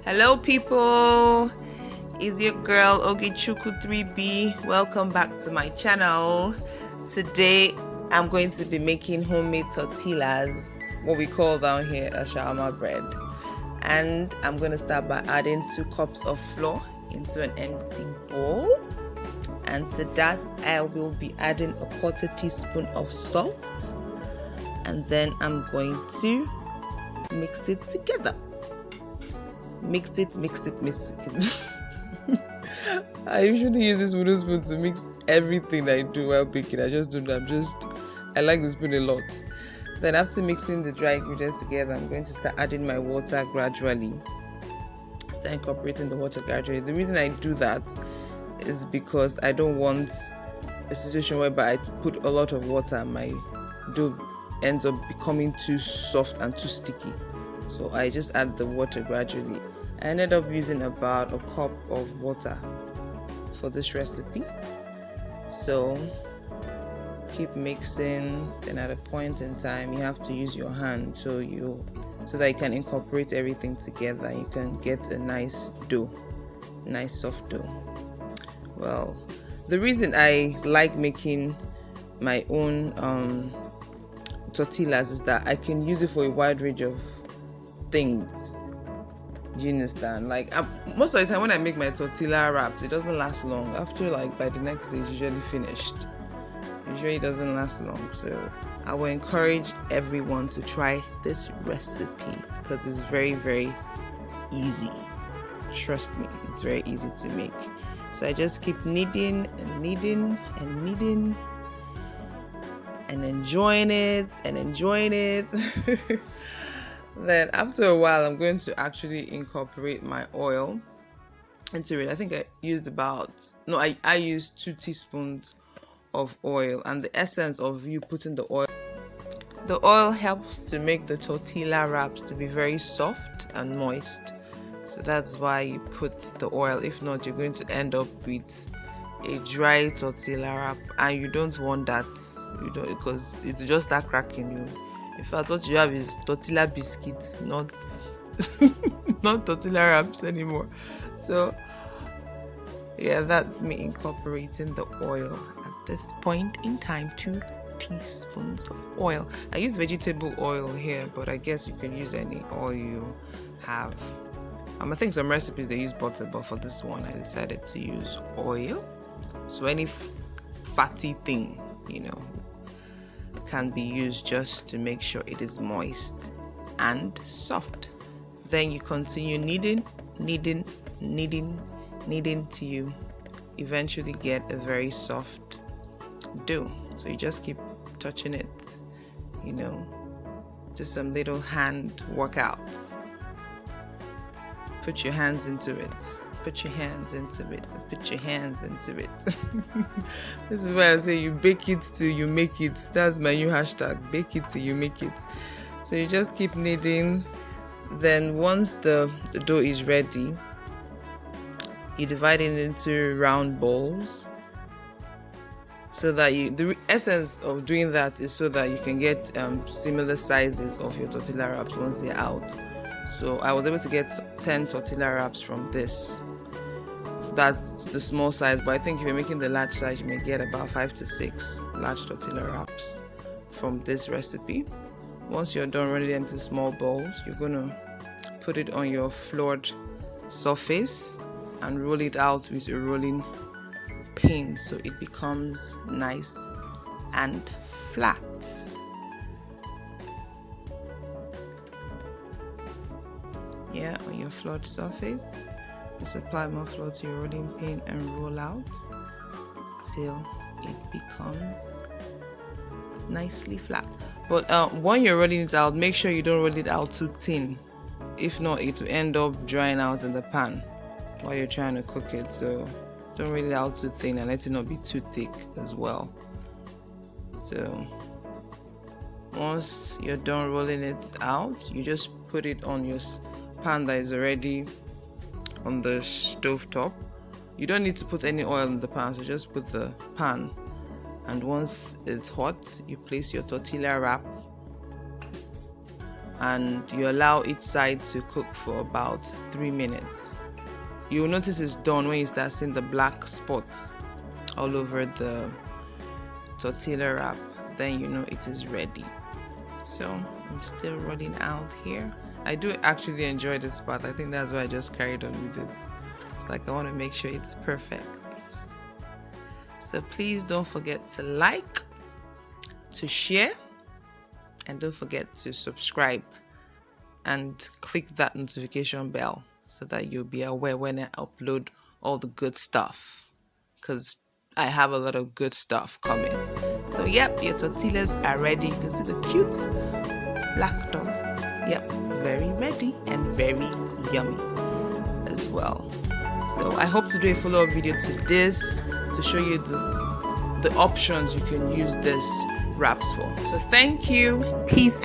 Hello people, it's your girl Ogechuku 3B. Welcome back to my channel. Today I'm going to be making homemade tortillas, what we call down here a shawarma bread. And I'm going to start by adding 2 cups of flour into an empty bowl. And to that I will be adding a 1/4 teaspoon of salt. And then I'm going to mix it together. Mix it. I usually use this wooden spoon to mix everything I do while baking. I just do that. I like the spoon a lot. Then after mixing the dry ingredients together, I'm going to start adding my water gradually. Start incorporating the water gradually. The reason I do that is because I don't want a situation whereby I put a lot of water and my dough ends up becoming too soft and too sticky. So I just add the water gradually. I ended up using about a cup of water for this recipe. So keep mixing, then at a point in time you have to use your hand so that you can incorporate everything together. You can get a nice dough, nice soft dough. Well, the reason I like making my own tortillas is that I can use it for a wide range of things. Do you understand? Like most of the time when I make my tortilla wraps, it doesn't last long. After by the next day it's usually finished. Usually it doesn't last long. So I will encourage everyone to try this recipe because it's very, very easy. Trust me, it's very easy to make. So I just keep kneading and kneading and kneading and enjoying it. Then after a while I'm going to actually incorporate my oil into it. I think I used I used 2 teaspoons of oil, and the essence of you putting the oil helps to make the tortilla wraps to be very soft and moist. So that's why you put the oil. If not, you're going to end up with a dry tortilla wrap, and you don't want that. Because it will just start cracking you. In fact, what you have is tortilla biscuits, not not tortilla wraps anymore. So yeah, that's me incorporating the oil at this point in time. 2 teaspoons of oil. I use vegetable oil here, but I guess you can use any oil you have. I think some recipes they use butter, but for this one I decided to use oil. So any fatty thing, can be used just to make sure it is moist and soft. Then you continue kneading till you eventually get a very soft dough. So you just keep touching it, just some little hand workout. Put your hands into it. Put your hands into it. Put your hands into it. This is why I say you bake it till you make it. That's my new hashtag. Bake it till you make it. So you just keep kneading. Then once the dough is ready, you divide it into round balls. So that the essence of doing that is so that you can get similar sizes of your tortilla wraps once they're out. So I was able to get 10 tortilla wraps from this. That's the small size, but I think if you're making the large size, you may get about 5 to 6 large tortilla wraps from this recipe. Once you're done rolling them into small balls, you're gonna put it on your floored surface and roll it out with a rolling pin so it becomes nice and flat. Yeah, on your floored surface. Just apply more flour to your rolling pin and roll out till it becomes nicely flat. But when you're rolling it out, make sure you don't roll it out too thin. If not, it will end up drying out in the pan while you're trying to cook it. So don't roll it out too thin and let it not be too thick as well. So once you're done rolling it out, you just put it on your pan that is already on the stove top. You don't need to put any oil in the pan, so just put the pan, and once it's hot you place your tortilla wrap and you allow each side to cook for about 3 minutes. You'll notice it's done when you start seeing the black spots all over the tortilla wrap. Then you know it is ready. So I'm still rolling out here. I do actually enjoy this part. I think that's why I just carried on with it. It's like I want to make sure it's perfect. So please don't forget to like, to share, and don't forget to subscribe and click that notification bell so that you'll be aware when I upload all the good stuff, because I have a lot of good stuff coming. So yep, your tortillas are ready. You can see the cute black dots. Yep, very ready and very yummy as well. So I hope to do a follow-up video to this to show you the options you can use this wraps for. So thank you, peace.